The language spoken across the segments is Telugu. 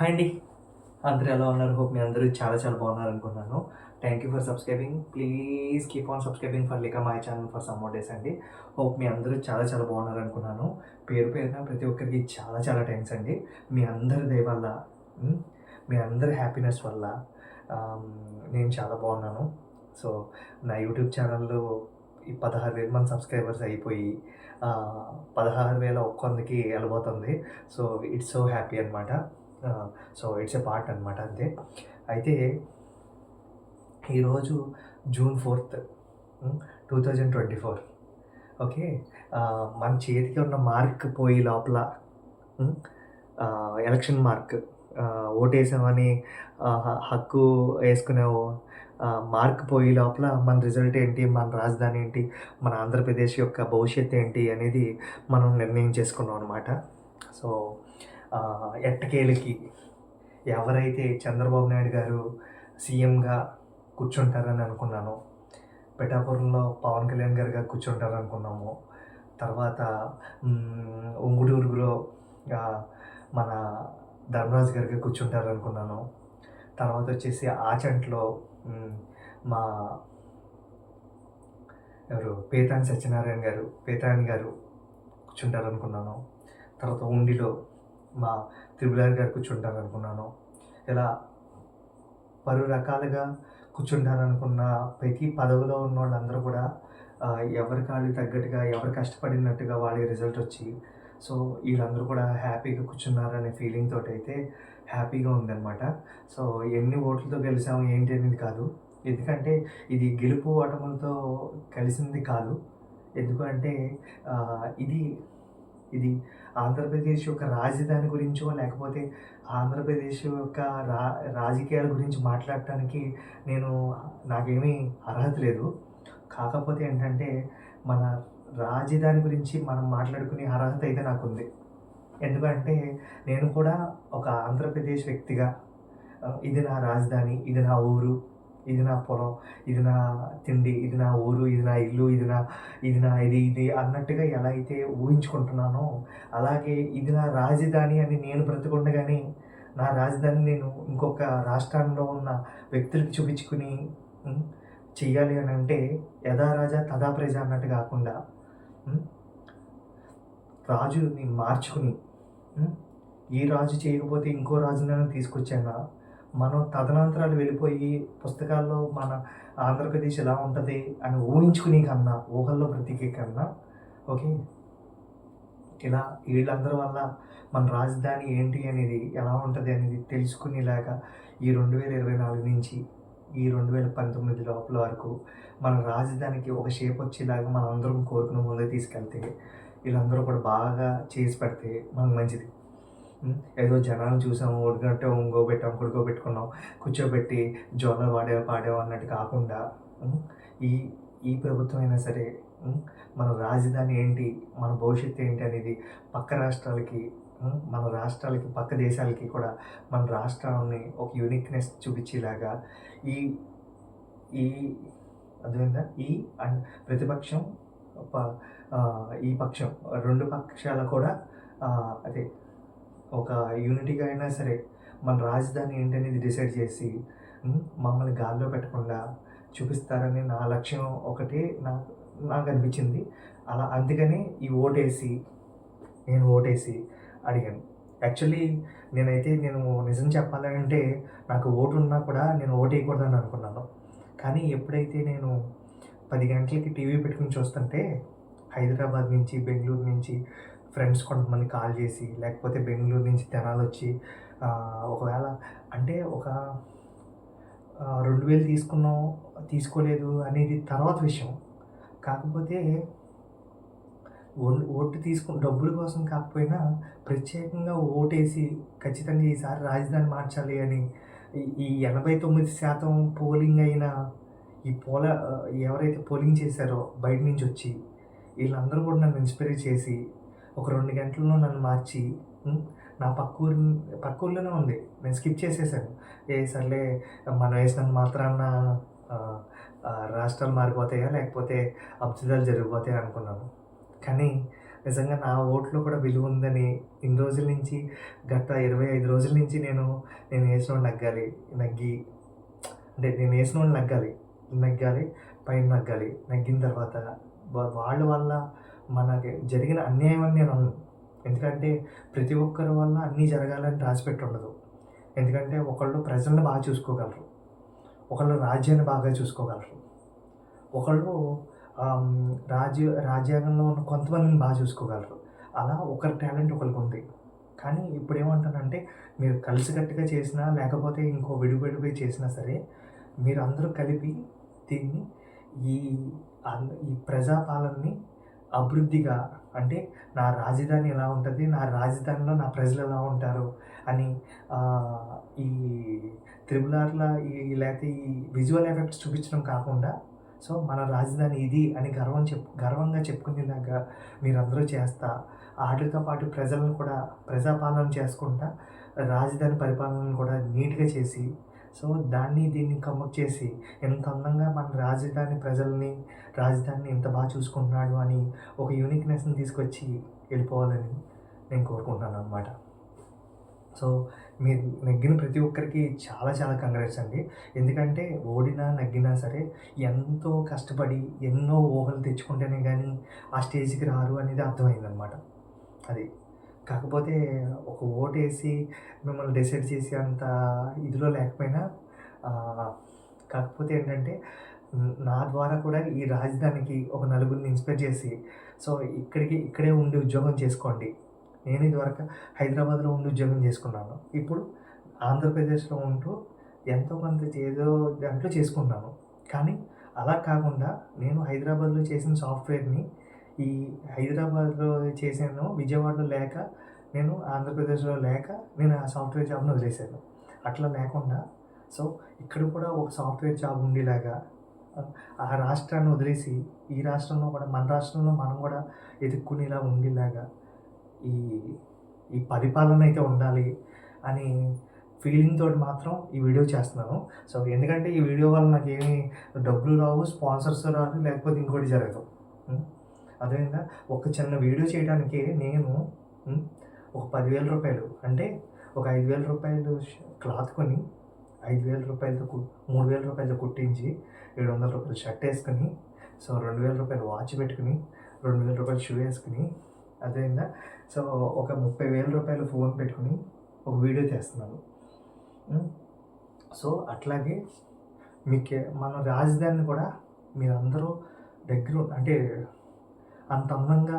హాయ్ అండి. అందరూ ఎలా ఉన్నారు? హోప్ మీ అందరూ చాలా చాలా బాగున్నారనుకుంటున్నాను. Thank you for subscribing. Please keep on subscribing for లేక my channel for some more days అండి. హోప్ మీ అందరూ చాలా చాలా బాగున్నారనుకున్నాను. పేరు పేరున ప్రతి ఒక్కరికి చాలా చాలా థ్యాంక్స్ అండి. మీ అందరి దయ వల్ల, హ్మ్, మీ అందరి హ్యాపీనెస్ వల్ల ఆహ్, నేను చాలా బాగున్నాను. సో, నా యూట్యూబ్ ఛానల్‌లో ఈ 16,000 మంది సబ్స్క్రైబర్స్ అయిపోయి 16,100కి ఎళ్ళబోతుంది. సో, ఇట్స్ సో హ్యాపీ అనమాట. సో, ఇట్స్ ఎ పార్ట్ అనమాట అంతే. అయితే ఈరోజు జూన్ 4థ్, 2024. ఓకే. మన చేతికి ఉన్న మార్క్ పోయే లోపల, హ్మ్, ఎలక్షన్ మార్క్, ఓటేసామని హక్కు ఏసుకునే మార్క్ పోయే లోపల మన రిజల్ట్ ఏంటి, మన రాజధాని ఏంటి, మన ఆంధ్రప్రదేశ్ యొక్క భవిష్యత్తు ఏంటి అనేది మనం నిర్ణయం చేసుకున్నాం అనమాట. సో, ఎట్టకేలకి ఎవరైతే చంద్రబాబు నాయుడు గారు సీఎంగా కూర్చుంటారని అనుకున్నానో, పిఠాపురంలో పవన్ కళ్యాణ్ గారుగా కూర్చుంటారనుకున్నాము. తర్వాత ఉంగుటూరులో మన ధర్మరాజు గారుగా కూర్చుంటారనుకున్నాను. తర్వాత వచ్చేసి ఆచంట్లో మా ఎవరు పేతాని సత్యనారాయణ గారు, పేతాని గారు కూర్చుంటారనుకున్నాను. తర్వాత ఉండిలో మా త్రిపులారి గారు కూర్చుంటారనుకున్నాను. ఇలా పలు రకాలుగా కూర్చుంటారనుకున్న ప్రతి పదవిలో ఉన్నోళ్ళందరూ కూడా ఎవరి కాళ్ళకి తగ్గట్టుగా, ఎవరు కష్టపడినట్టుగా వాళ్ళకి రిజల్ట్ వచ్చి, సో, వీళ్ళందరూ కూడా హ్యాపీగా కూర్చున్నారనే ఫీలింగ్ తోటైతే హ్యాపీగా ఉందనమాట. సో, ఎన్ని ఓట్లతో గెలిసాము ఏంటి అనేది కాదు. ఎందుకంటే ఇది గెలుపు ఓటములతో కలిసింది కాదు. ఎందుకంటే ఇది ఇది ఆంధ్రప్రదేశ్ యొక్క రాజధాని గురించో, లేకపోతే ఆంధ్రప్రదేశ్ యొక్క రాజకీయాల గురించి మాట్లాడటానికి నాకేమీ అర్హత లేదు. కాకపోతే ఏంటంటే, మన రాజధాని గురించి మనం మాట్లాడుకునే అర్హత అయితే నాకుంది. ఎందుకంటే, నేను కూడా ఒక ఆంధ్రప్రదేశ్ వ్యక్తిగా ఇది నా రాజధాని, ఇది నా ఊరు, ఇది నా పొలం, ఇది నా తిండి, ఇది నా ఊరు, ఇది నా ఇల్లు, ఇది అన్నట్టుగా ఎలా అయితే ఊహించుకుంటున్నానో, అలాగే ఇది నా రాజధాని అని నేను బ్రతికుండగానే, నా రాజధాని నేను ఇంకొక రాష్ట్రంలో ఉన్న వ్యక్తులకి చూపించుకుని చెయ్యాలి అని అంటే, యథా రాజా తథా ప్రజ అన్నట్టు కాకుండా, రాజుని మార్చుకుని, ఈ రాజు చేయకపోతే ఇంకో రాజునైనా తీసుకొచ్చానా, మనం తదనంతరాలు వెళ్ళిపోయి పుస్తకాల్లో మన ఆంధ్రప్రదేశ్ ఎలా ఉంటుంది అని ఊహించుకునే కన్నా, ఊహల్లో బ్రతికే కన్నా, ఓకే, ఇలా వీళ్ళందరి వల్ల మన రాజధాని ఏంటి అనేది, ఎలా ఉంటుంది అనేది తెలుసుకునేలాగా ఈ 2024 నుంచి ఈ 2019 లోపల వరకు మన రాజధానికి ఒక షేప్ వచ్చేలాగా మనం అందరం కోరుకుని ముందుకు తీసుకెళ్తే, వీళ్ళందరూ కూడా బాగా చేసి పెడితే మనకు మంచిది. ఏదో జనాలను చూసాము, ఒడిగట్టే ఒంగోబెట్టాం, పడుకోబెట్టుకున్నాం, కూర్చోబెట్టి జోలలు పాడాం అన్నట్టు కాకుండా, ఈ ఈ ప్రభుత్వం అయినా సరే మన రాజధాని ఏంటి, మన భవిష్యత్తు ఏంటి అనేది పక్క రాష్ట్రాలకి, మన రాష్ట్రాలకి, పక్క దేశాలకి కూడా మన రాష్ట్రాన్ని ఒక యూనిక్నెస్ చూపించేలాగా ఈ ఈ అర్థమైందా? ప్రతిపక్షం, ఈ పక్షం, 2 పక్షాలు కూడా అదే ఒక యూనిటీగా అయినా సరే మన రాజధాని ఏంటనేది డిసైడ్ చేసి మమ్మల్ని గాల్లో పెట్టకుండా చూపిస్తారని నా లక్ష్యం ఒకటే నాకు అనిపించింది. అందుకని నేను ఓటేసి అడిగాను. యాక్చువల్లీ నేను నిజం చెప్పాలంటే, నాకు ఓటు ఉన్నా కూడా నేను ఓటేయకూడదని అనుకున్నాను. కానీ ఎప్పుడైతే నేను 10 గంటలకి టీవీ పెట్టుకుని చూస్తుంటే, హైదరాబాద్ నుంచి, బెంగళూరు నుంచి ఫ్రెండ్స్ కొంతమంది కాల్ చేసి, లేకపోతే బెంగళూరు నుంచి తెనాలి వచ్చి, ఒకవేళ అంటే ఒక 2,000 తీసుకున్నాం, తీసుకోలేదు అనేది తర్వాత విషయం. కాకపోతే ఓటు డబ్బుల కోసం కాకపోయినా ప్రత్యేకంగా ఓటేసి ఖచ్చితంగా ఈసారి రాజధాని మార్చాలి అని ఈ 89% పోలింగ్ అయిన ఎవరైతే పోలింగ్ చేశారో బయట నుంచి వచ్చి, వీళ్ళందరూ కూడా నన్ను ఇన్స్పైర్ చేసి ఒక 2 గంటల్లో నన్ను మార్చి, నా పక్క ఊర్లోనే ఉంది, నేను స్కిప్ చేసేసాను. సర్లే మనం వేసినంత మాత్రాన రాష్ట్రాలు మారిపోతాయా, లేకపోతే అద్భుతాలు జరిగిపోతాయా అనుకున్నాను. కానీ నిజంగా నా ఓట్లో కూడా విలువ ఉందని ఇన్ని రోజుల నుంచి గత 25 రోజుల నుంచి నేను ఏసినోడు నెగ్గి అంటే నేను ఏసినోడు నెగ్గాలి, పైన నెగ్గాలి. నెగ్గిన తర్వాత వాళ్ళ వల్ల మనకి జరిగిన అన్యాయం అని నేను అనను. ఎందుకంటే ప్రతి ఒక్కరి వల్ల అన్నీ జరగాలని రాసిపెట్టి ఉండదు. ఎందుకంటే ఒకళ్ళు ప్రజలను బాగా చూసుకోగలరు, ఒకళ్ళు రాజ్యాన్ని బాగా చూసుకోగలరు, ఒకళ్ళు రాజ్యాంగంలో ఉన్న కొంతమందిని బాగా చూసుకోగలరు. అలా ఒకరి టాలెంట్ ఒకరికి. కానీ ఇప్పుడేమంటానంటే మీరు కలిసికట్టుగా చేసినా లేకపోతే ఇంకో విడివిడిగా చేసినా సరే మీరందరూ కలిపి దీన్ని ఈ ఈ ప్రజాపాలనని అభివృద్ధిగా అంటే నా రాజధాని ఎలా ఉంటుంది, నా రాజధానిలో నా ప్రజలు ఎలా ఉంటారు అని ఈ త్రిబుల్ ఆర్‌ల లేకపోతే ఈ విజువల్ ఎఫెక్ట్స్ చూపించడం కాకుండా సో మన రాజధాని ఇది అని గర్వంగా చెప్పుకునేలాగా మీరందరూ చేస్తా ఆటితో పాటు ప్రజలను కూడా ప్రజాపాలన చేసుకుంటా రాజధాని పరిపాలనను కూడా నీట్‌గా చేసి సో దీన్ని కమ్మక్ చేసి ఎంత అందంగా మన రాజధానిని ఎంత బాగా చూసుకుంటున్నాడు అని ఒక యూనిక్‌నెస్‌ని తీసుకొచ్చి వెళ్ళిపోవాలని నేను కోరుకుంటున్నాననమాట. సో మీరు నెగ్గిన ప్రతి ఒక్కరికి చాలా చాలా కంగ్రాట్స్ అండి. ఎందుకంటే ఓడినా, నగ్గినా సరే ఎంతో కష్టపడి ఎన్నో ఊహలు తెచ్చుకుంటేనే కానీ ఆ స్టేజ్‌కి రారు అనేది అర్థమైందనమాట. అది. కాకపోతే ఒక ఓటేసి మిమ్మల్ని డిసైడ్ చేసే అంత ఇదిలో లేకపోయినా కాకపోతే ఏంటంటే నా ద్వారా కూడా ఈ రాజధానికి ఒక నలుగురిని ఇన్స్పైర్ చేసి సో ఇక్కడే ఉండి ఉద్యోగం చేసుకోండి. నేను ఇదివరకు హైదరాబాద్‌లో ఉండి ఉద్యోగం చేసుకున్నాను. ఇప్పుడు ఆంధ్రప్రదేశ్‌లో ఉంటూ ఎంతో కొంత ఏదో దాంట్లో చేసుకుంటున్నాను. కానీ అలా కాకుండా నేను హైదరాబాద్‌లో చేసిన సాఫ్ట్‌వేర్‌ని ఈ హైదరాబాద్‌లో చేశాను. విజయవాడలో లేక నేను ఆంధ్రప్రదేశ్‌లో లేక నేను ఆ సాఫ్ట్‌వేర్ జాబ్‌ని వదిలేశాను. అట్లా లేకుండా సో ఇక్కడ కూడా ఒక సాఫ్ట్‌వేర్ జాబ్ ఉండేలాగా ఆ రాష్ట్రాన్ని వదిలేసి ఈ రాష్ట్రంలో కూడా మన రాష్ట్రంలో మనం కూడా ఎదుక్కునేలా ఉండేలాగా ఈ ఈ పరిపాలన అయితే ఉండాలి అని ఫీలింగ్ తోటి మాత్రం ఈ వీడియో చేస్తున్నాను. సో ఎందుకంటే ఈ వీడియో వల్ల నాకేమీ డబ్బులు రావు, స్పాన్సర్స్ రాదు, లేకపోతే ఇంకోటి జరగదు. అదేవిధంగా ఒక చిన్న వీడియో చేయడానికి నేను ఒక 10,000 రూపాయలు అంటే ఒక 5,000 రూపాయలు క్లాత్ కొని 5,000 రూపాయలతో 3,000 రూపాయలతో కుట్టించి 700 రూపాయలు షర్ట్ వేసుకొని సో 2,000 రూపాయలు వాచ్ పెట్టుకుని 2,000 రూపాయలు షూ వేసుకుని అదేవిధంగా సో ఒక 30,000 రూపాయలు ఫోన్ పెట్టుకుని ఒక వీడియో చేస్తున్నాను. సో అట్లాగే మన రాజధానిని కూడా మీరందరూ దగ్గర అంటే అంత అందంగా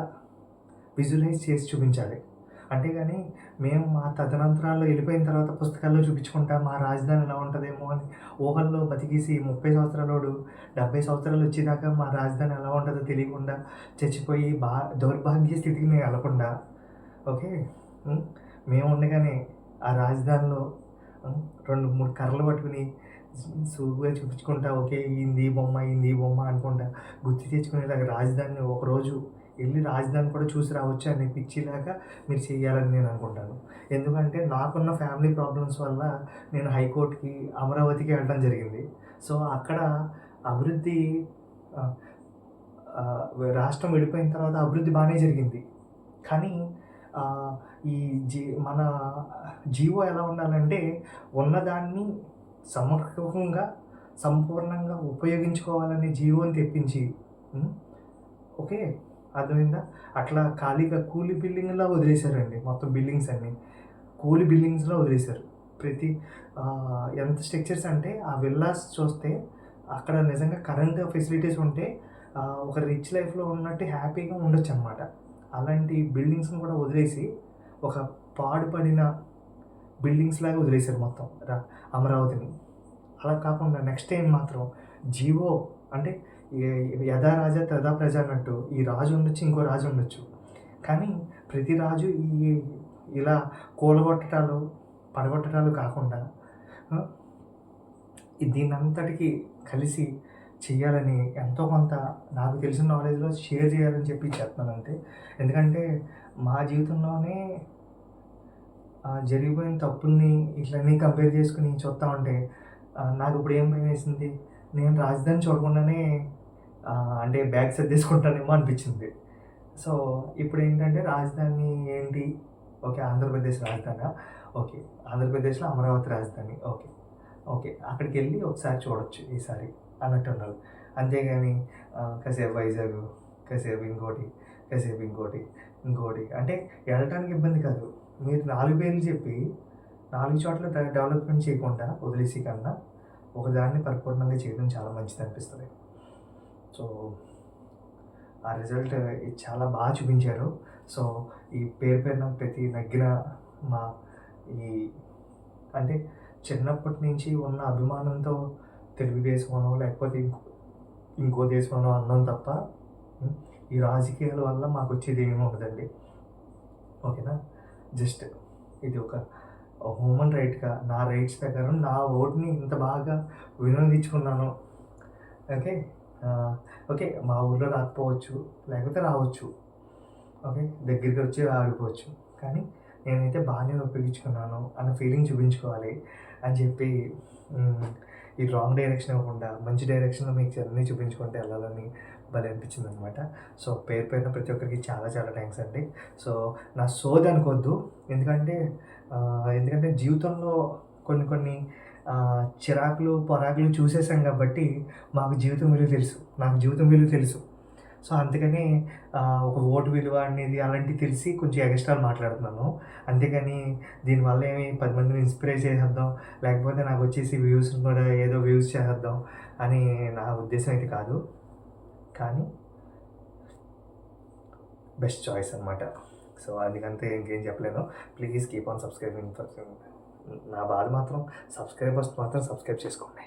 విజువలైజ్ చేసి చూపించాలి. అంతేగాని మేము మా తదనంతరాల్లో వెళ్ళిపోయిన తర్వాత పుస్తకాల్లో చూపించుకుంటా మా రాజధాని ఎలా ఉంటుందేమో అని ఊహల్లో బతికేసి 30 సంవత్సరాలోడు 70 సంవత్సరాలు వచ్చేదాకా మా రాజధాని ఎలా ఉంటుందో తెలియకుండా చచ్చిపోయి దౌర్భాగ్య స్థితికి మేము వెళ్ళకుండా ఓకే మేము ఉండగానే ఆ రాజధానిలో 2-3 కర్రలు పట్టుకుని సులువుగా చూపించుకుంటా ఓకే ఈ బొమ్మ అనుకుంటా గుర్తు తెచ్చుకునేలాగా రాజధానిని ఒకరోజు వెళ్ళి రాజధాని కూడా చూసి రావచ్చు అని పిచ్చిలాగా మీరు చేయాలని నేను అనుకుంటాను. ఎందుకంటే నాకున్న ఫ్యామిలీ ప్రాబ్లమ్స్ వల్ల నేను హైకోర్టుకి అమరావతికి వెళ్ళడం జరిగింది. సో అక్కడ అభివృద్ధి రాష్ట్రం విడిపోయిన తర్వాత అభివృద్ధి బాగానే జరిగింది. కానీ ఈ మన జీవో ఎలా ఉండాలంటే ఉన్నదాన్ని సంపూర్ణంగా ఉపయోగించుకోవాలనే జీవోని తెప్పించి ఓకే అర్థమైందా? అట్లా ఖాళీగా కూలీ బిల్డింగ్లా వదిలేశారండి. మొత్తం బిల్డింగ్స్ అన్నీ కూలీ బిల్డింగ్స్లో వదిలేశారు. ఎంత స్ట్రక్చర్స్ అంటే ఆ విల్లాస్ చూస్తే అక్కడ నిజంగా కరెంట్ ఫెసిలిటీస్ ఉంటే ఒక రిచ్ లైఫ్లో ఉన్నట్టు హ్యాపీగా ఉండొచ్చు అనమాట. అలాంటి బిల్డింగ్స్ని కూడా వదిలేసి ఒక పాడుపడిన బిల్డింగ్స్ లాగా వదిలేశారు మొత్తం అమరావతిని. అలా కాకుండా నెక్స్ట్ టైం మాత్రం జీవో అంటే యథా రాజా తథా ప్రజ అన్నట్టు ఈ రాజు ఉండొచ్చు, ఇంకో రాజు ఉండొచ్చు. కానీ ప్రతి రాజు ఇలా పడగొట్టడాలు కాకుండా దీనంతటికీ కలిసి చేయాలని ఎంతో కొంత నాకు తెలిసిన నాలెడ్జ్లో షేర్ చేయాలని చెప్పి చెప్తున్నాను అంతే. ఎందుకంటే మా జీవితంలోనే జరిగిపోయిన తప్పుల్ని ఇట్లన్నీ కంపేర్ చేసుకుని చూస్తూ ఉంటే నాకు ఇప్పుడు ఏం భయం వేసింది, నేను రాజధాని చూడకుండానే అంటే బ్యాగ్ సర్దేసుకుంటానేమో అనిపించింది. సో ఇప్పుడేంటంటే రాజధాని ఏంటి? ఓకే. ఆంధ్రప్రదేశ్ రాజధానా? ఓకే. ఆంధ్రప్రదేశ్‌లో అమరావతి రాజధాని. ఓకే. ఓకే. అక్కడికెళ్ళి ఒకసారి చూడొచ్చు ఈసారి అన్నట్టుండాలి. అంతేగాని కాసేపు వైజాగు, కాసేపు ఇంకోటి, కాసేపు ఇంకోటి, ఇంకోటి అంటే ఎళ్ళటానికి ఇబ్బంది కాదు. మీరు 4 పేర్లు చెప్పి 4 చోట్ల డెవలప్‌మెంట్ చేయకుండా వదిలేసే కన్నా ఒకదాన్ని పరిపూర్ణంగా చేయడం చాలా మంచిదనిపిస్తది. సో ఆ రిజల్ట్ ఇది చాలా చూపించారు. సో, ఈ పేరు పేరున ప్రతి నగ్గిన మా ఈ అంటే చిన్నప్పటి నుంచి ఉన్న అభిమానంతో తెలుగుదేశమనో, లేకపోతే ఇంకో దేశమనో అన్నాం తప్ప హ్మ్. ఈ రాజకీయాల వల్ల మాకొచ్చేది ఏమి ఉండదండి. ఓకేనా? జస్ట్ ఇది ఒక హ్యూమన్ రైట్‌గా నా రైట్స్ ప్రకారం నా ఓట్‌ని ఇంత బాగా వినియోగించుకున్నాను. ఓకే. ఓకే. మా ఊర్లో రాకపోవచ్చు, లేకపోతే రావచ్చు. ఓకే. దగ్గరికొచ్చి ఆడుకోవచ్చు. కానీ నేనైతే బానే ఉపయోగించుకున్నాను అన్న ఫీలింగ్ చూపించుకోవాలి అని చెప్పి హ్మ్. ఈ రాంగ్ డైరెక్షన్ ఇవ్వకుండా మంచి డైరెక్షన్‌లో మీకు అన్నీ చూపించుకుంటూ ఎళ్ళాలని భలే అనిపించిందనమాట. సో, పేరు పేరున ప్రతి ఒక్కరికి చాలా చాలా థాంక్స్ అండి. సో, నా సోది అనుకోవద్దు. ఎందుకంటే ఎందుకంటే జీవితంలో కొన్ని కొన్ని చిరాకులు, పరాకులు చూసేసాం కాబట్టి మాకు జీవితం విలువ తెలుసు. నాకు జీవితం విలువ తెలుసు. సో, అందుకని ఒక ఓటు విలువ అనేది అలాంటివి తెలిసి కొంచెం ఎగస్ట్రాలు మాట్లాడుతున్నాను. అంతేగాని దీనివల్ల ఏమి 10 మందిని ఇన్‌స్పైర్ చేసేద్దాం, లేకపోతే నాకొచ్చేసి వ్యూస్‌ని కూడా ఏదో వ్యూస్ చేసేద్దాం అని నా ఉద్దేశ్యం అయితే కాదు. కానీ బెస్ట్ చాయిస్ అనమాట. సో, అందుకంతే ఇంకేం చెప్పలేను. Please keep on subscribing. నా బాధ మాత్రం సబ్స్క్రైబర్స్ మాత్రం సబ్స్క్రైబ్ చేసుకోండి.